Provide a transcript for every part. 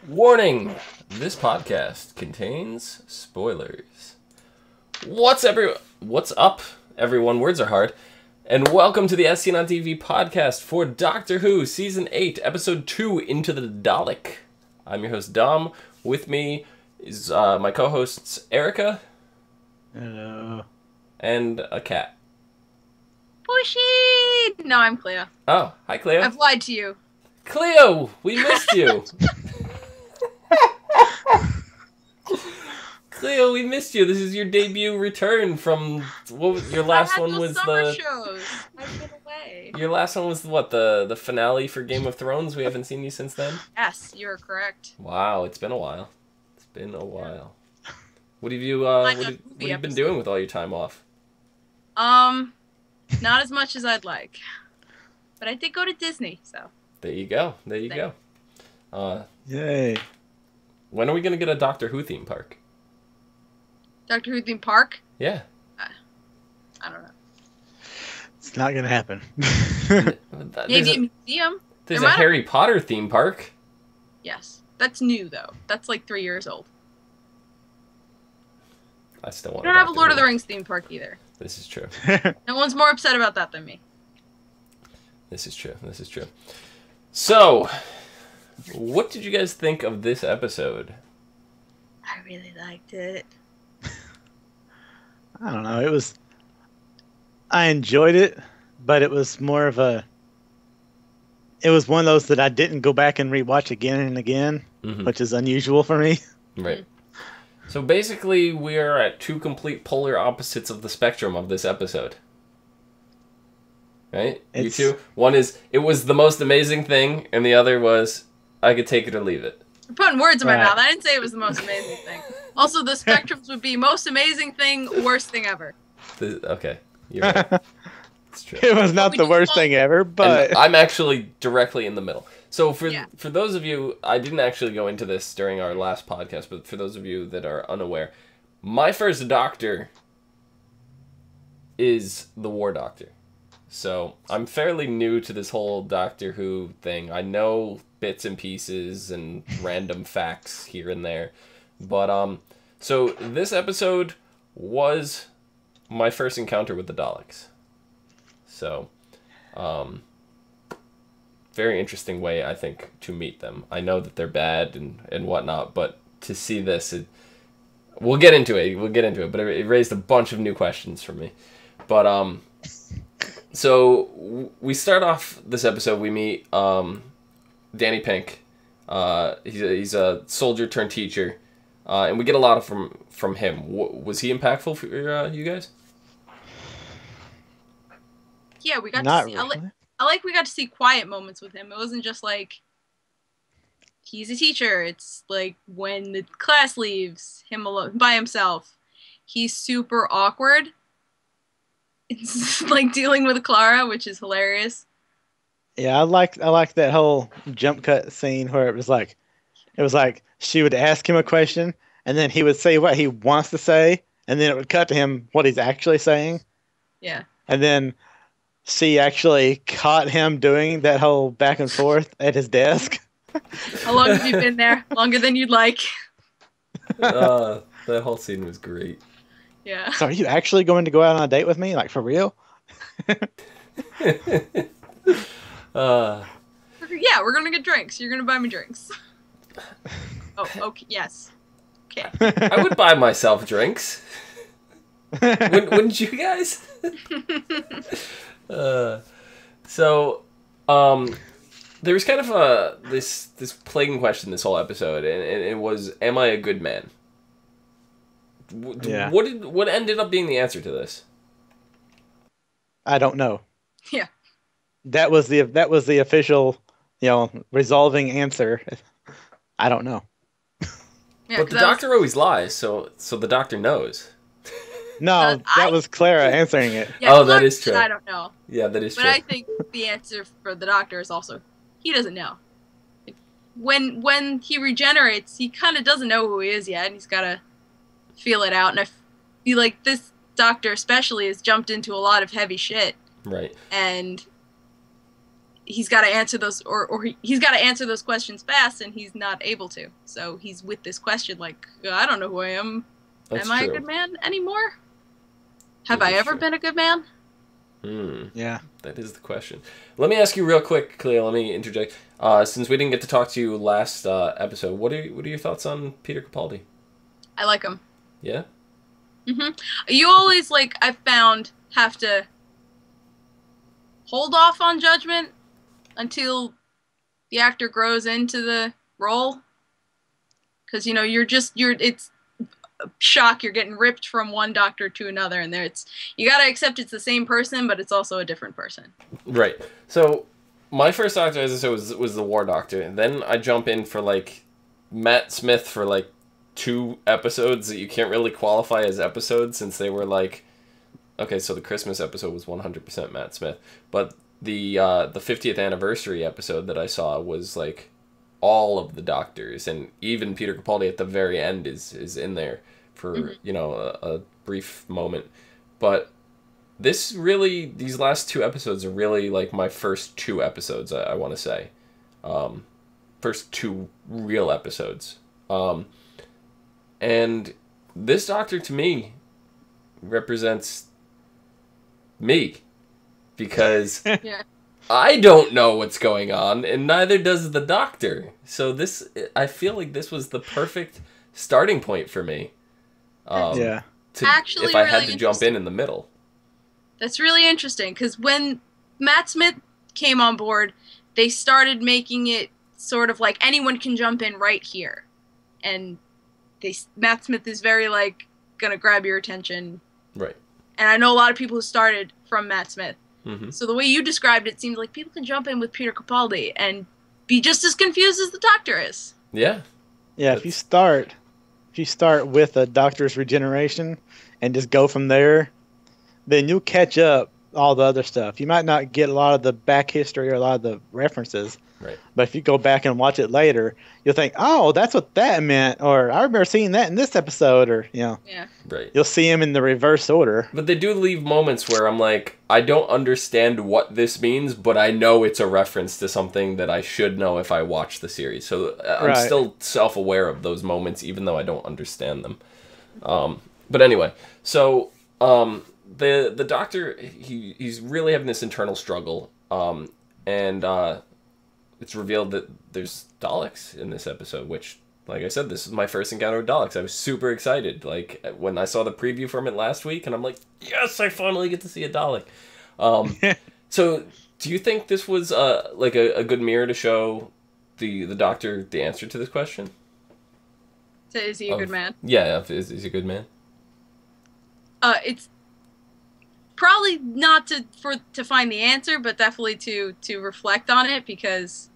Warning! This podcast contains spoilers. What's up, everyone? Words are hard. And welcome to the SCN on TV podcast for Doctor Who Season 8, Episode 2, Into the Dalek. I'm your host, Dom. With me is my co-hosts, Erica. Hello. And a cat. Bushy! No, I'm Cleo. Oh, hi, Cleo. I've lied to you. Cleo, we missed you. Cleo, we missed you. This is your debut return from your last one was summer shows. I've been away. Your last one was what, the finale for Game of Thrones? We haven't seen you since then? Yes, you're correct. Wow, it's been a while. It's been a while. What have you what have you been doing with all your time off? Not as much as I'd like. But I did go to Disney, so. There you go. There you go. Yay. When are we gonna get a Doctor Who theme park? Doctor Who theme park? Yeah. I don't know. It's not gonna happen. Maybe a museum. There's a Harry Potter theme park. Yes. That's new, though. That's like 3 years old. I still want We don't have a Lord of the Rings theme park either. This is true. No one's more upset about that than me. This is true. This is true. So, what did you guys think of this episode? I really liked it. I don't know. I enjoyed it, but it was more of it was one of those that I didn't go back and rewatch again and again, which is unusual for me. Right. So basically, we are at two complete polar opposites of the spectrum of this episode. Right? You two? One is, it was the most amazing thing, and the other was, I could take it or leave it. You're putting words in my mouth. I didn't say it was the most amazing thing. Also, the spectrums would be most amazing thing, worst thing ever. Okay. You're right. It's true. It was not the worst thing ever, but... And I'm actually directly in the middle. So for those of you, I didn't actually go into this during our last podcast, but for those of you that are unaware, my first Doctor is the War Doctor. So I'm fairly new to this whole Doctor Who thing. I know bits and pieces and random facts here and there. But so this episode was my first encounter with the Daleks. So very interesting way, I think, to meet them. I know that they're bad and whatnot, but to see this, we'll get into it. But it raised a bunch of new questions for me. But so we start off this episode. We meet Danny Pink. He's a soldier turned teacher, and we get a lot from him. Was he impactful for you guys? Yeah, we got Not to see. really. We got to see quiet moments with him. It wasn't just like he's a teacher. It's like when the class leaves, him alone by himself. He's super awkward. It's like dealing with Clara, which is hilarious. Yeah, I like that whole jump cut scene where it was like she would ask him a question and then he would say what he wants to say and then it would cut to him what he's actually saying. Yeah. And then she actually caught him doing that whole back and forth at his desk. How long have you been there? Longer than you'd like. That whole scene was great. Yeah. So are you actually going to go out on a date with me? Like, for real? Yeah, we're going to get drinks. You're going to buy me drinks. Oh, okay. Yes. Okay. I would buy myself drinks. Wouldn't you guys? So, there was kind of this plaguing question this whole episode, and it was, am I a good man? Yeah. What ended up being the answer to this? I don't know. Yeah. That was the official, resolving answer. I don't know. Yeah, but the Doctor always lies, so the Doctor knows. No, that was Clara answering it. Yeah, that is true. I don't know. Yeah, that is true. But I think the answer for the Doctor is also he doesn't know. When he regenerates, he kind of doesn't know who he is yet, and he's got to feel it out. And I feel like this Doctor especially has jumped into a lot of heavy shit. Right. And he's got to answer those, he's got to answer those questions fast, and he's not able to. So he's with this question like, I don't know who I am. That's am I true. a good man anymore? Have I ever been a good man? Yeah. That is the question. Let me ask you real quick, Clea, let me interject. Since we didn't get to talk to you last episode, what are your thoughts on Peter Capaldi? I like him. Yeah? You always, like, I've found, have to hold off on judgment until the actor grows into the role. Because, you know, it's a shock, you're getting ripped from one doctor to another, and you gotta accept it's the same person, but it's also a different person. Right. So, my first doctor, as I said, was the War Doctor. And then I jump in for, like, Matt Smith for, like, 2 episodes that you can't really qualify as episodes, since they were, like... Okay, so the Christmas episode was 100% Matt Smith. But the 50th anniversary episode that I saw was, like, all of the doctors. And even Peter Capaldi at the very end is in there for, you know, a brief moment. But these last 2 episodes are really, like, my first 2 episodes, I want to say. First 2 real episodes. And this doctor, to me, represents me. Because Yeah. I don't know what's going on, and neither does the doctor. So I feel like this was the perfect starting point for me. Yeah. Actually, if I had really to jump in the middle. That's really interesting, because when Matt Smith came on board, they started making it sort of like anyone can jump in right here. And Matt Smith is very, like, gonna grab your attention. Right. And I know a lot of people who started from Matt Smith. Mm-hmm. So the way you described it seems like people can jump in with Peter Capaldi and be just as confused as the doctor is. Yeah. Yeah, if you start with a doctor's regeneration and just go from there, then you'll catch up all the other stuff. You might not get a lot of the back history or a lot of the references. Right. But if you go back and watch it later, you'll think, oh, that's what that meant, or I remember seeing that in this episode, or, you know. Yeah. Right. You'll see them in the reverse order. But they do leave moments where I'm like, I don't understand what this means, but I know it's a reference to something that I should know if I watch the series. So I'm still self-aware of those moments, even though I don't understand them. But anyway, so the doctor, he's really having this internal struggle, and it's revealed that there's Daleks in this episode, which, like I said, this is my first encounter with Daleks. I was super excited, like, when I saw the preview from it last week, and I'm like, yes, I finally get to see a Dalek. So, do you think this was, like, a good mirror to show the Doctor the answer to this question? So is he a good man? Yeah, is he a good man? It's probably not to find the answer, but definitely to reflect on it, because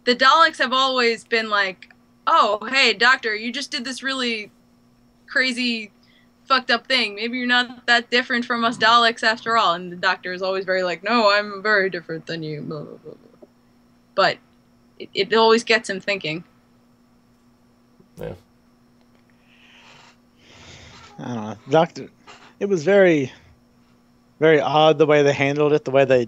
the Daleks have always been like, oh, hey, Doctor, you just did this really crazy, fucked up thing. Maybe you're not that different from us Daleks after all. And the Doctor is always very like, no, I'm very different than you, blah, blah, blah, blah. But it always gets him thinking. Yeah. I don't know. Doctor, it was very, very odd the way they handled it, the way they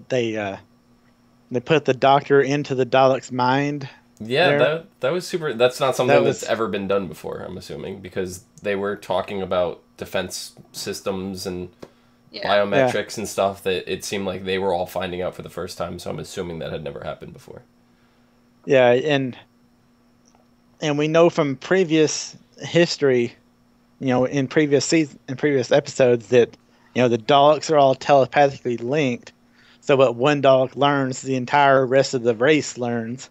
put the Doctor into the Dalek's mind. Yeah, that was super. That's not something that's ever been done before, I'm assuming, because they were talking about defense systems and biometrics and stuff that it seemed like they were all finding out for the first time, so I'm assuming that had never happened before. Yeah, and we know from previous history, you know, in previous episodes that, you know, the Daleks are all telepathically linked. So what one Dalek learns, the entire rest of the race learns.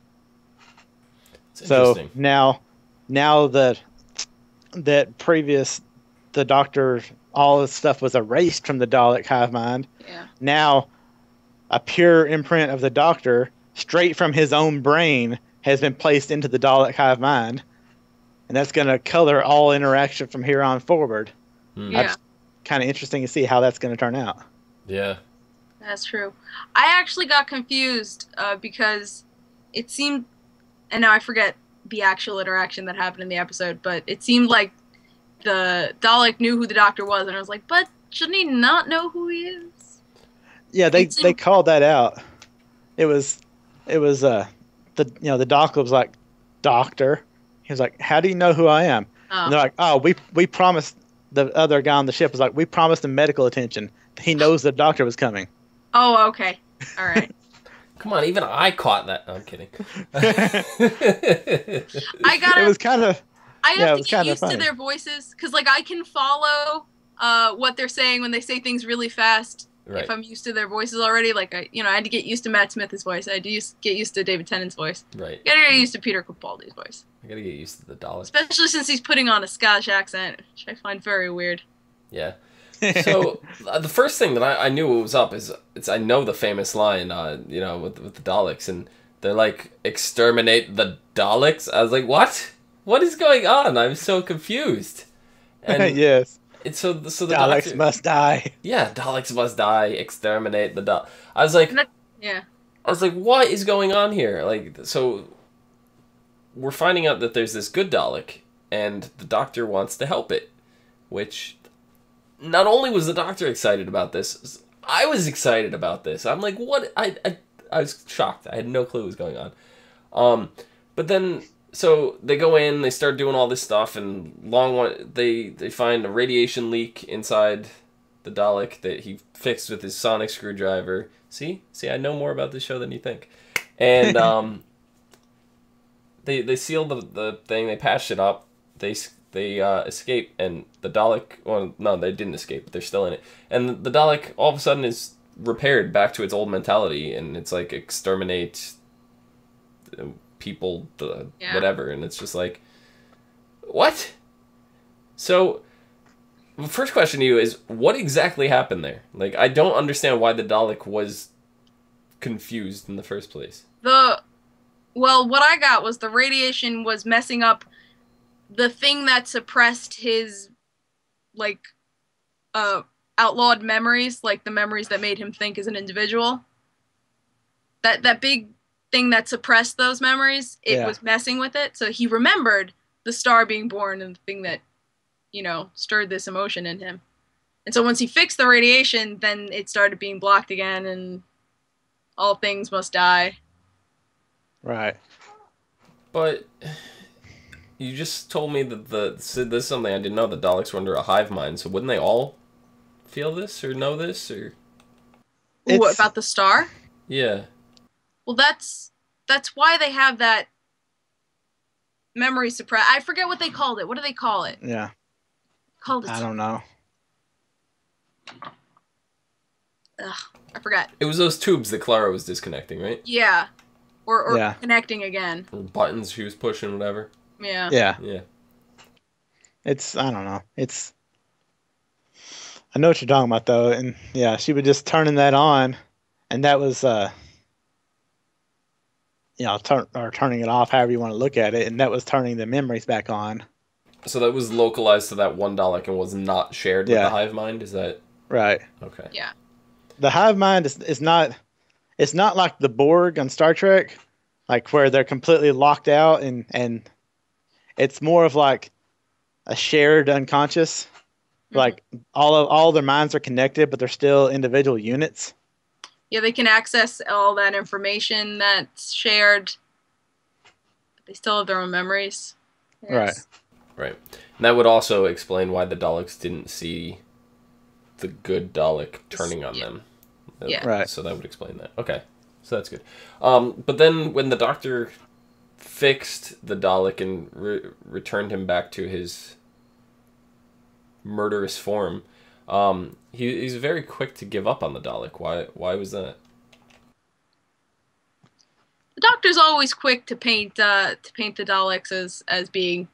So now that the Doctor, all this stuff was erased from the Dalek hive mind. Yeah. Now, a pure imprint of the Doctor, straight from his own brain, has been placed into the Dalek hive mind, and that's going to color all interaction from here on forward. Yeah. It's kind of interesting to see how that's going to turn out. Yeah. That's true. I actually got confused because it seemed, and now I forget the actual interaction that happened in the episode, but it seemed like the Dalek knew who the Doctor was, and I was like, but shouldn't he not know who he is? Yeah, they called that out. it was the doctor was like, "Doctor," he was like, "How do you know who I am?" And they're Oh. like, "Oh, we promised." The other guy on the ship was like, "We promised him medical attention. He knows the doctor was coming." Oh, okay. All right. Come on, even I caught that. No, I'm kidding. It I was kind of have to was get kinda used to funny. their voices because, like, I can follow what they're saying when they say things really fast. Right. If I'm used to their voices already, like I had to get used to Matt Smith's voice. I had to get used to David Tennant's voice. Right. You gotta get used to Peter Capaldi's voice, I gotta get used to the Dalek. especially since he's putting on a Scottish accent, which I find very weird. Yeah. So the first thing that I knew what was up is I know the famous line, with the Daleks, and they're like, "Exterminate the Daleks." I was like, "What? What is going on?" I'm so confused. And yes. it's so the Daleks doctor, must die. yeah, Daleks must die. Exterminate the Daleks. I was like, Yeah. what is going on here? Like, so we're finding out that there's this good Dalek, and the Doctor wants to help it, which. Not only was the Doctor excited about this, I was excited about this. I'm like, what? I was shocked. I had no clue what was going on. But then, so they go in, they start doing all this stuff, and they find a radiation leak inside the Dalek that he fixed with his sonic screwdriver. See, I know more about this show than you think. And they seal the thing, they patch it up, they escape, and the Dalek... Well, no, they didn't escape, but they're still in it. And the Dalek, all of a sudden, is repaired back to its old mentality, and it's like, exterminate people, whatever, and it's just like... What? So, the first question to you is, what exactly happened there? Like, I don't understand why the Dalek was confused in the first place. Well, what I got was the radiation was messing up the thing that suppressed his, like, outlawed memories, like the memories that made him think as an individual. That big thing that suppressed those memories, it was messing with it. So he remembered the star being born and the thing that, stirred this emotion in him. And so once he fixed the radiation, then it started being blocked again, and all things must die. Right. But you just told me that this is something I didn't know. The Daleks were under a hive mind, so wouldn't they all feel this or know this or? Ooh, what about the star? Yeah. Well, that's why they have that memory suppress. I forget what they called it. What do they call it? Yeah. Called it. I don't know. Ugh, I forgot. It was those tubes that Clara was disconnecting, right? Yeah. Or connecting again. Or buttons she was pushing, whatever. Yeah. Yeah. Yeah. I don't know. I know what you're talking about, though. And yeah, she was just turning that on, and that was, turning it off, however you want to look at it, and that was turning the memories back on. So that was localized to that one Dalek and was not shared with the hive mind? Is that... Right. Okay. Yeah. The hive mind is not... It's not like the Borg on Star Trek, like where they're completely locked out, and it's more of like a shared unconscious. Mm-hmm. Like all their minds are connected, but they're still individual units. Yeah, they can access all that information that's shared, but they still have their own memories. Yes. Right. And that would also explain why the Daleks didn't see the good Dalek turning on them. Yeah. Right. So that would explain that. Okay. So that's good. But then when the Doctor fixed the Dalek and returned him back to his murderous form, he's very quick to give up on the Dalek. Why was that? The Doctor's always quick to paint the Daleks as being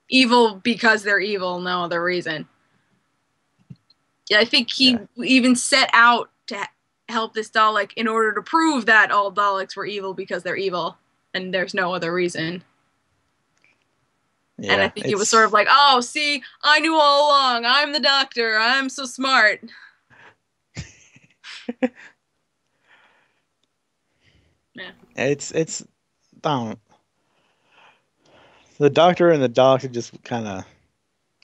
evil because they're evil, no other reason. Yeah, I think he even set out to help this Dalek in order to prove that all Daleks were evil because they're evil, and there's no other reason. Yeah, and I think it was sort of like, oh, see, I knew all along. I'm the Doctor. I'm so smart. Yeah. It's the Doctor and the Daleks are just kind of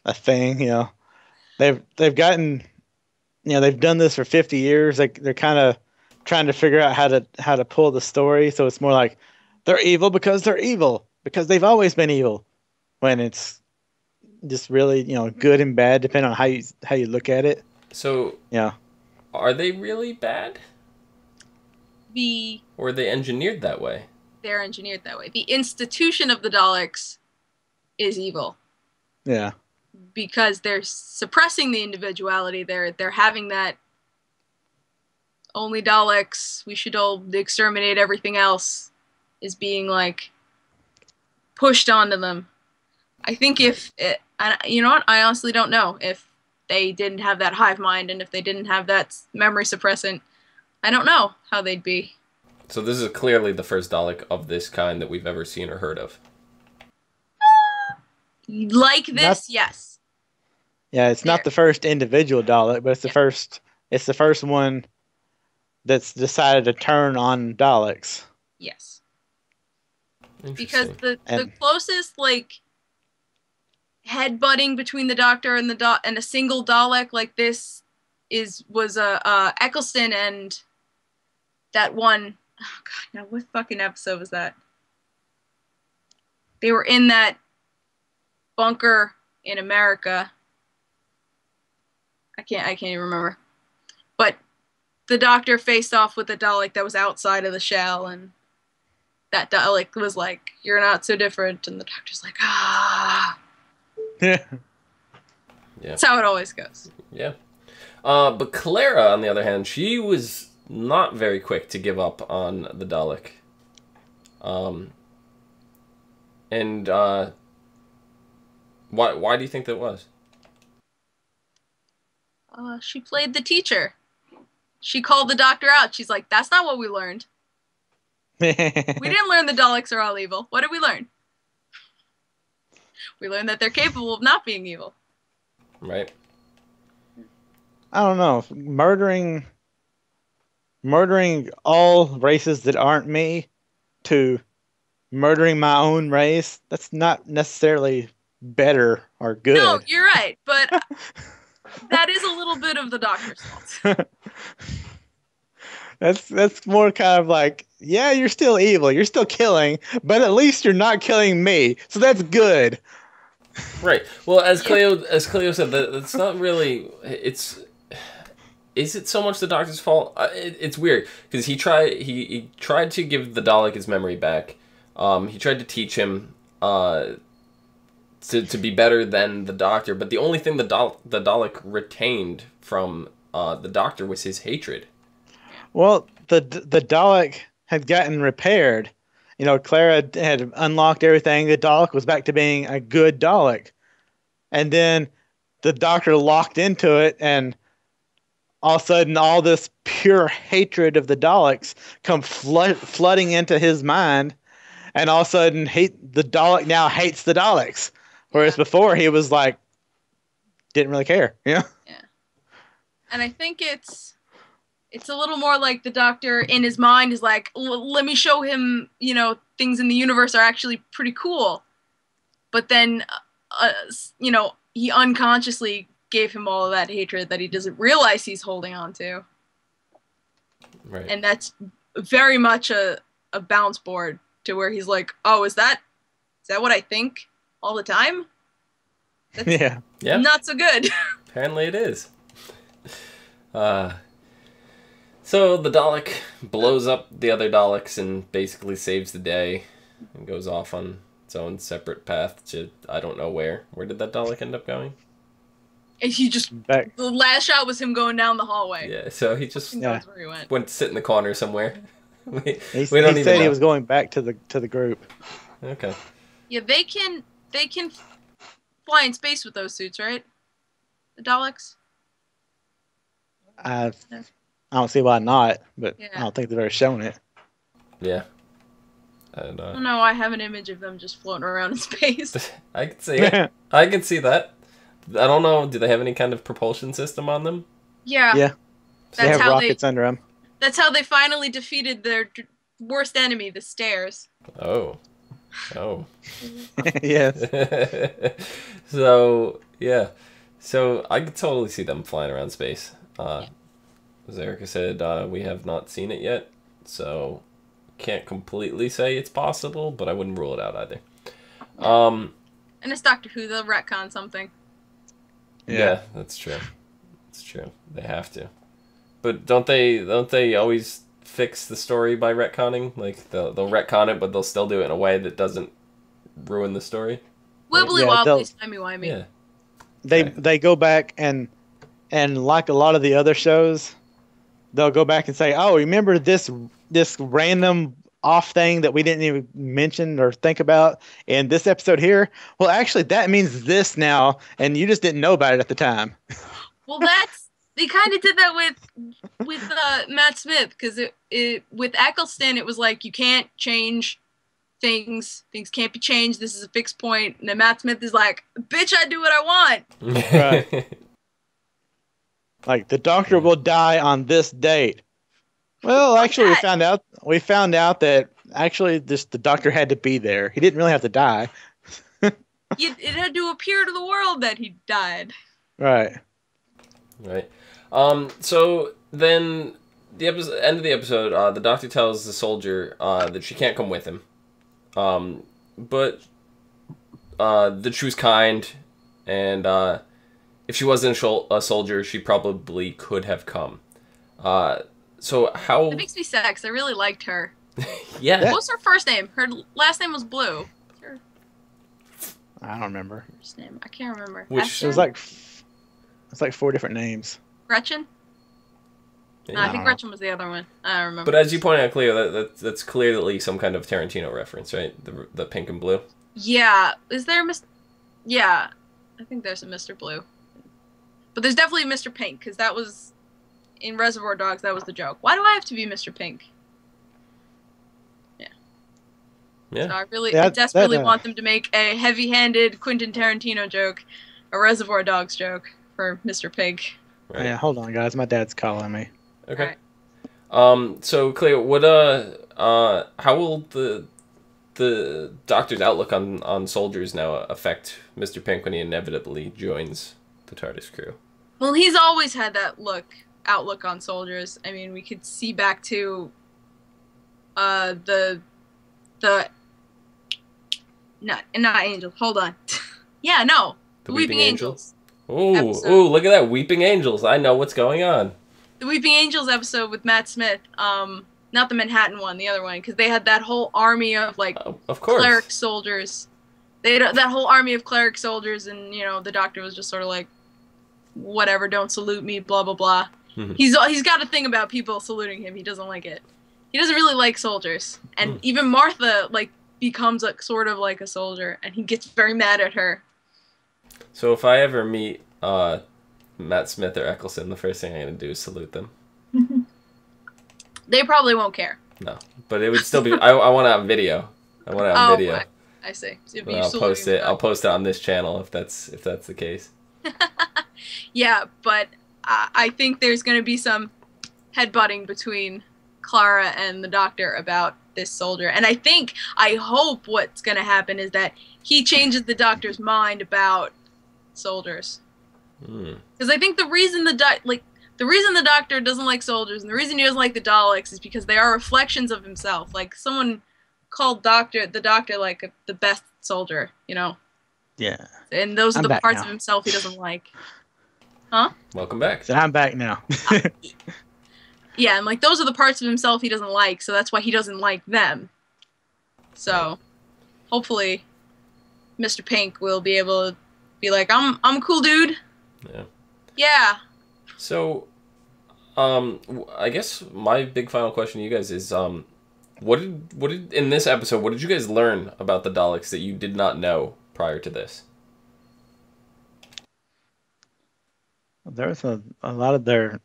a thing, They've gotten, they've done this for 50 years. They're kind of trying to figure out how to pull the story. So it's more like they're evil because they've always been evil. When it's just really, good and bad depending on how you look at it. So Yeah. Are they really bad? Or are they engineered that way? They're engineered that way. The institution of the Daleks is evil. Yeah. Because they're suppressing the individuality. They're having that only Daleks, we should all exterminate everything else, is being like pushed onto them. I think you know what? I honestly don't know if they didn't have that hive mind and if they didn't have that memory suppressant. I don't know how they'd be. So this is clearly the first Dalek of this kind that we've ever seen or heard of. Like this, yes. Yeah, it's not the first individual Dalek, but it's the first one that's decided to turn on Daleks. Yes. Because the closest headbutting between the Doctor and and a single Dalek like this was Eccleston and that one. Oh God, now what fucking episode was that? They were in that bunker in America. I can't even remember. But the Doctor faced off with a Dalek that was outside of the shell, and that Dalek was like, "You're not so different," and the Doctor's like, "Ah." Yeah. That's how it always goes. Yeah. But Clara, on the other hand, she was not very quick to give up on the Dalek. Why do you think that was? She played the teacher. She called the Doctor out. She's like, "That's not what we learned. We didn't learn the Daleks are all evil. What did we learn? We learned that they're capable of not being evil." Right. I don't know. Murdering all races that aren't me to murdering my own race, that's not necessarily better or good. No, you're right, but that is a little bit of the Doctor's fault. That's more kind of like, yeah, you're still evil, you're still killing, but at least you're not killing me, so that's good. Right. Well, as Cleo said, that's not really. Is it so much the Doctor's fault? It's weird because he tried to give the Dalek his memory back. He tried to teach him to be better than the Doctor, but the only thing the Dalek retained from the Doctor was his hatred. Well, the Dalek had gotten repaired. Clara had unlocked everything. The Dalek was back to being a good Dalek. And then the Doctor locked into it, and all of a sudden, all this pure hatred of the Daleks come flooding into his mind. And all of a sudden, the Dalek now hates the Daleks. Whereas before, he was like, didn't really care. Yeah. And I think it's a little more like the Doctor in his mind is like, let me show him, things in the universe are actually pretty cool. But then, he unconsciously gave him all of that hatred that he doesn't realize he's holding on to. Right. And that's very much a bounce board to where he's like, oh, is that what I think all the time? That's not so good. Apparently it is. So the Dalek blows up the other Daleks and basically saves the day and goes off on its own separate path to I don't know where. Where did that Dalek end up going? And he just back. The last shot was him going down the hallway. Yeah, so he just knows where he went to sit in the corner somewhere. He said he was going back to the group. Okay. Yeah, they can fly in space with those suits, right? The Daleks. I don't see why not, but I don't think they've ever shown it. Yeah. I don't know. I have an image of them just floating around in space. I can see it. I can see that. I don't know. Do they have any kind of propulsion system on them? Yeah. Yeah. They have rockets under them. That's how they finally defeated their worst enemy, the stairs. Oh. Yes. So, yeah. So, I could totally see them flying around space. as Erica said, we have not seen it yet, so can't completely say it's possible, but I wouldn't rule it out either. And it's Doctor Who, they'll retcon something. Yeah, that's true. It's true. They have to. But don't they always fix the story by retconning? Like they'll retcon it, but they'll still do it in a way that doesn't ruin the story. Wibbly wobbly, timey wimey. Yeah. They go back and like a lot of the other shows, they'll go back and say, "Oh, remember this random off thing that we didn't even mention or think about in this episode here? Well, actually, that means this now, and you just didn't know about it at the time." Well, they kind of did that with Matt Smith, because it with Eccleston, it was like you can't change things can't be changed, this is a fixed point, and then Matt Smith is like, bitch, I do what I want. Right. Like, the Doctor will die on this date. Well, actually, we found out that actually the Doctor had to be there. He didn't really have to die. It had to appear to the world that he died. Right. So then the end of the episode, the Doctor tells the soldier that she can't come with him. But that she was kind, and if she wasn't a soldier, she probably could have come. So how... It makes me sad, because I really liked her. Yeah. What was her first name? Her last name was Blue. I don't remember. First name, I can't remember. It was like 4 different names. Gretchen? Yeah. No, I think Gretchen was the other one. I don't remember. But as you point out, Cleo, that's clearly some kind of Tarantino reference, right? The pink and blue. Yeah. Is there Yeah. I think there's a Mr. Blue. But there's definitely a Mr. Pink, because that was... In Reservoir Dogs, that was the joke. Why do I have to be Mr. Pink? Yeah. So I desperately want them to make a heavy-handed Quentin Tarantino joke, a Reservoir Dogs joke for Mr. Pink. Right. Yeah, hold on, guys. My dad's calling me. Okay. Right. So Cleo, what how will the Doctor's outlook on soldiers now affect Mr. Pink when he inevitably joins the TARDIS crew? Well, he's always had that outlook on soldiers. I mean, we could see back to the not Angels. Hold on. Yeah, no. The Weeping Angels. Ooh, look at that. Weeping Angels. I know what's going on. The Weeping Angels episode with Matt Smith. Not the Manhattan one, the other one, because they had that whole army of, like, of course, cleric soldiers. They had that whole army of cleric soldiers, and, you know, the Doctor was just sort of like, whatever, don't salute me, blah, blah, blah. Mm-hmm. He's got a thing about people saluting him. He doesn't like it. He doesn't really like soldiers. And even Martha, like, becomes like sort of like a soldier, and he gets very mad at her. So if I ever meet Matt Smith or Eccleston, the first thing I'm going to do is salute them. They probably won't care. No, but it would still be... I want to have video. I want to have video. I see. So I'll post it. I'll post it on this channel if that's the case. Yeah, but I think there's going to be some headbutting between Clara and the Doctor about this soldier, and I hope what's going to happen is that he changes the Doctor's mind about soldiers. Because I think the reason the Doctor doesn't like soldiers, and the reason he doesn't like the Daleks, is because they are reflections of himself. Like, someone called the Doctor like the best soldier, you know? Yeah. And those are the parts of himself he doesn't like. Huh? Welcome back. So I'm back now. Yeah, and like those are the parts of himself he doesn't like, so that's why he doesn't like them. So, hopefully, Mr. Pink will be able to be like, I'm a cool dude. Yeah. Yeah. So, I guess my big final question to you guys is, what did in this episode, what did you guys learn about the Daleks that you did not know prior to this? There's a lot of their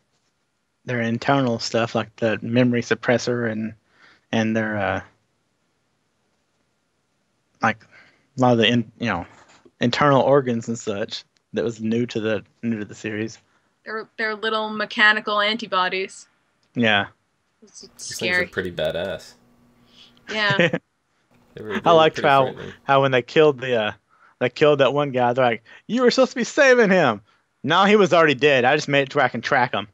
internal stuff, like the memory suppressor and their like a lot of the internal organs and such that was new to the series. They're little mechanical antibodies. Yeah. It's These scary. things are pretty badass. Yeah. I liked how when they killed that one guy, they're like, "You were supposed to be saving him." No, he was already dead. I just made it to where I can track him.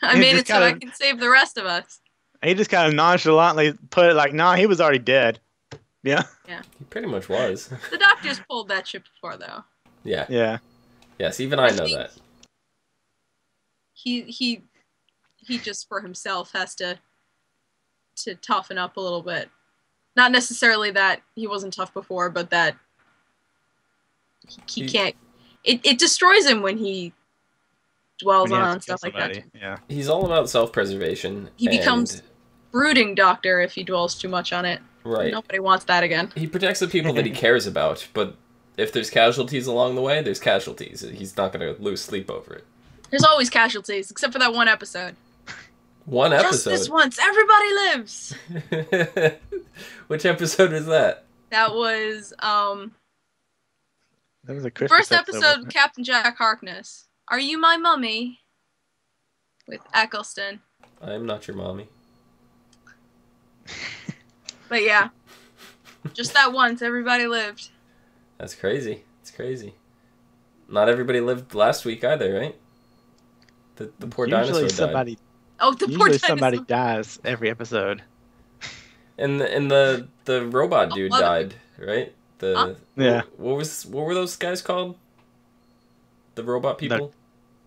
I He made just it so I kinda- can save the rest of us. He just kind of nonchalantly put it like, nah, he was already dead. Yeah. He pretty much was. The Doctor's pulled that shit before, though. Yeah. Yeah. Yes, even I know think that. He just for himself has to toughen up a little bit. Not necessarily that he wasn't tough before, but that he can't. It destroys him when he dwells When he has on to kill stuff like that. somebody. Yeah. He's all about self-preservation. He becomes brooding Doctor if he dwells too much on it. Right. Nobody wants that again. He protects the people that he cares about, but if there's casualties along the way, there's casualties. He's not going to lose sleep over it. There's always casualties, except for that one episode. One Just episode? this once, everybody lives! Which episode was that? That was, That was a Christmas first episode, wasn't it? Captain Jack Harkness. Are you my mummy? With Eccleston. I am not your mommy. But yeah. Just that once, everybody lived. That's crazy. It's crazy. Not everybody lived last week either, right? The poor Usually dinosaur somebody, died. Oh, the poor usually dinosaur. somebody dies every episode. And the robot dude love it. died, right? Yeah. What were those guys called? The robot people?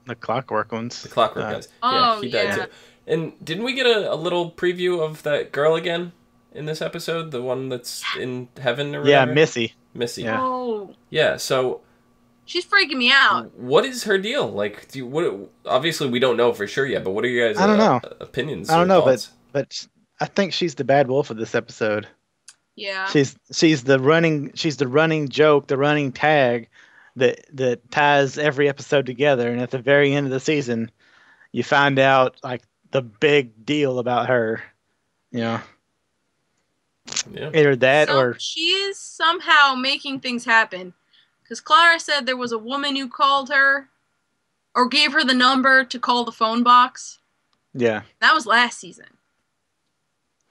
The Clockwork ones. The Clockwork guys. Oh, he died yeah. too. And didn't we get a little preview of that girl again in this episode? The one that's in heaven or Yeah, whatever? Missy. Missy. Yeah. Oh. Yeah, so She's freaking me out. what is her deal? Like, obviously we don't know for sure yet, but what are your guys' I don't know. opinions? I don't or know, thoughts? but I think she's the bad wolf of this episode. Yeah. She's the running joke, the running tag that ties every episode together, and at the very end of the season you find out like the big deal about her. You know. Yeah. Either that or She is somehow making things happen. Because Clara said there was a woman who called her or gave her the number to call the phone box. yeah. That was last season.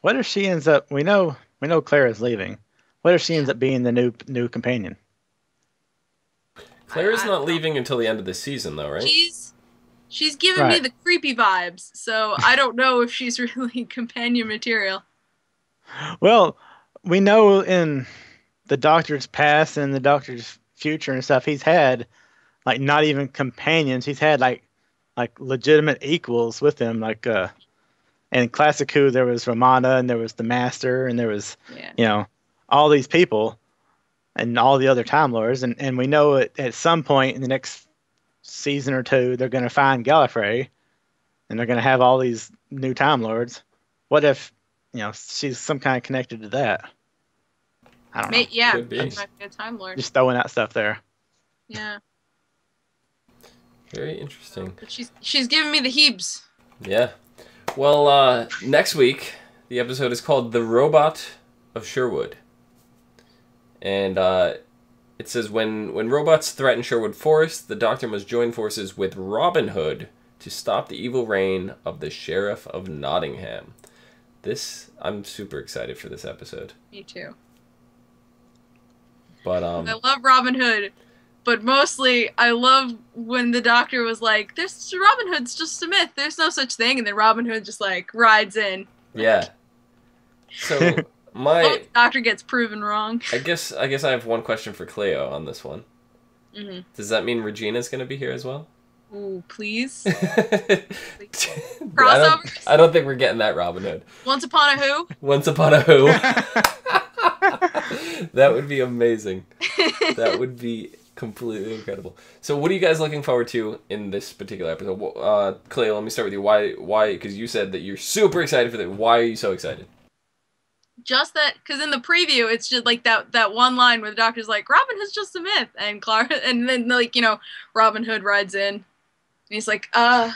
What if she ends up? We know Clara's leaving. What if she ends up being the new companion? Claire's I not don't know. leaving until the end of the season, though, right? She's giving me Right. the creepy vibes, so I don't know if she's really companion material. Well, we know in the Doctor's past and the Doctor's future and stuff, he's had like not even companions. He's had like legitimate equals with him. Like in Classic Who, there was Romana and there was the Master and there was Yeah. all these people and all the other Time Lords. And we know at some point in the next season or two, they're going to find Gallifrey and they're going to have all these new Time Lords. What if she's some kind of connected to that? I don't know. Yeah, Could be. that might be a Time Lord. Just throwing out stuff there. Yeah. Very interesting. But she's giving me the heebs. Yeah. Well, next week, the episode is called The Robot of Sherwood. And it says, when robots threaten Sherwood Forest, the Doctor must join forces with Robin Hood to stop the evil reign of the Sheriff of Nottingham. I'm super excited for this episode. Me too. But I love Robin Hood, but mostly I love when the Doctor was like, "There's Robin Hood's just a myth. There's no such thing," and then Robin Hood just like rides in. yeah. So the Doctor gets proven wrong. I guess I have one question for Cleo on this one. Mm-hmm. Does that mean Regina's going to be here as well? Ooh, please. Crossovers? I don't think we're getting that Robin Hood. Once Upon a Who. Once Upon a Who. That would be amazing. That would be completely incredible. So what are you guys looking forward to in this particular episode? Cleo, let me start with you. Why? Because you said that you're super excited for that. Why are you so excited? Just that, because in the preview, it's just like that one line where the Doctor's like, "Robin Hood's just a myth," and Clara, and then like Robin Hood rides in, and he's like, yeah,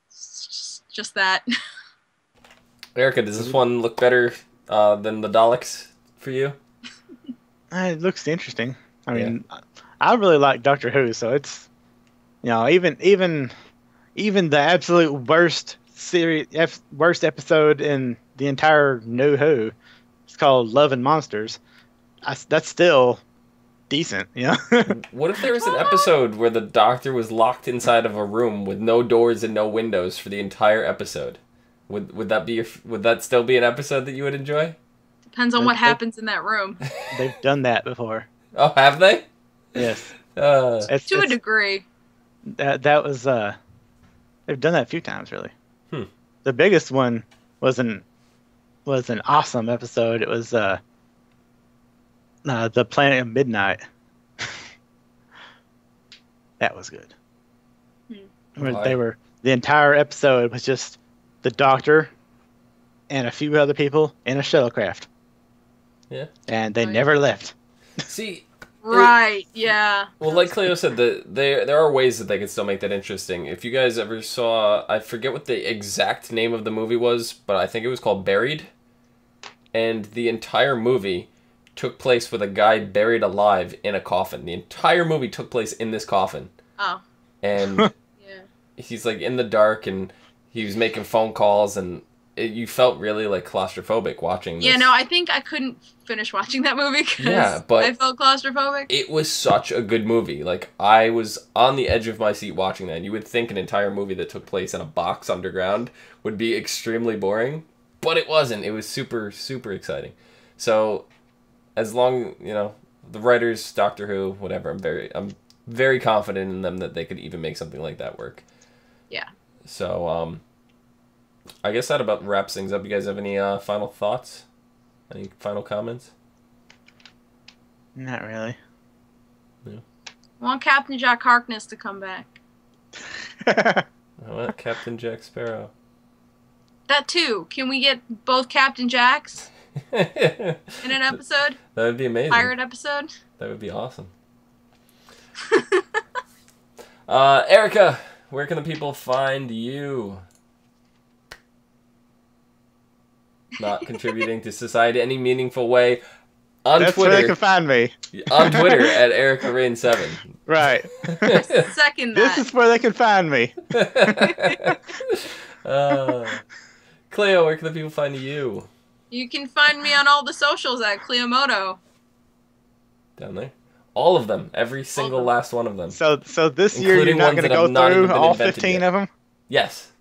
it's just that. Erica, does this one look better than the Daleks for you? It looks interesting. I mean, I really like Doctor Who, so it's even the absolute worst episode in the entire New Who. It's called Love and Monsters. That's still decent, you know? What if there was an episode where the Doctor was locked inside of a room with no doors and no windows for the entire episode? Would that still be an episode that you would enjoy? Depends on what happens in that room. They've done that before. Oh, have they? Yes. To a degree. That was they've done that a few times, really. The biggest one was an awesome episode. It was the Planet of Midnight. That was good. Where the entire episode was just the Doctor and a few other people in a shuttlecraft. Yeah. And they never left. See. Right, yeah. Well, like Cleo said, there are ways that they can still make that interesting. If you guys ever saw, I forget what the exact name of the movie was, but I think it was called Buried. And the entire movie took place with a guy buried alive in a coffin. The entire movie took place in this coffin. Oh. And yeah. He's like in the dark, and he was making phone calls, and you felt really like claustrophobic watching this. Yeah, no, I think I couldn't finish watching that movie because I felt claustrophobic. It was such a good movie. Like, I was on the edge of my seat watching that. And you would think an entire movie that took place in a box underground would be extremely boring, but it wasn't. It was super, super exciting. So, as long, the writers, Doctor Who, whatever, I'm very confident in them that they could even make something like that work. Yeah. So, I guess that about wraps things up. You guys have any final thoughts? Any final comments? Not really. No. I want Captain Jack Harkness to come back. I want Captain Jack Sparrow. That too. Can we get both Captain Jacks in an episode? That would be amazing. Pirate episode? That would be awesome. Erica, where can the people find you? Not contributing to society any meaningful way on That's Twitter. Where they can find me. On Twitter at EricaRain7. Right. Second that. This is where they can find me. Cleo, where can the people find you? You can find me on all the socials at Cleomoto. Down there. All of them. Every single last one of them. So this year you're not going to go through all 15 of them? Yes.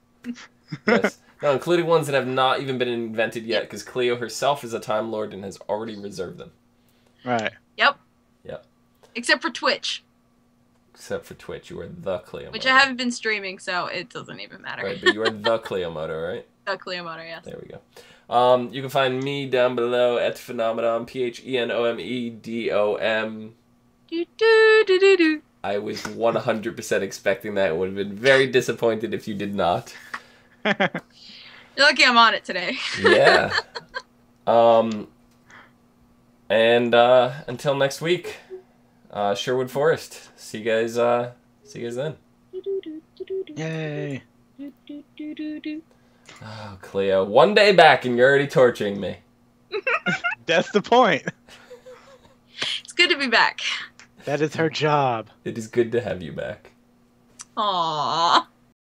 Yes. No, including ones that have not even been invented yet, because Cleo herself is a Time Lord and has already reserved them. Right. Yep. Yep. Except for Twitch. Except for Twitch, you are the Cleo. Which I haven't been streaming, so it doesn't even matter. Right, but you are the Cleo Moto, right? The Cleo Moto, yes. There we go. You can find me down below at Phenomenon, PHENOMEDOM. Do. I was 100% expecting that. Would have been very disappointed if you did not. You're lucky I'm on it today. Yeah. And until next week, Sherwood Forest. See you guys then. Yay. Oh, Cleo. One day back and you're already torturing me. That's the point. It's good to be back. That is her job. It is good to have you back. Aww.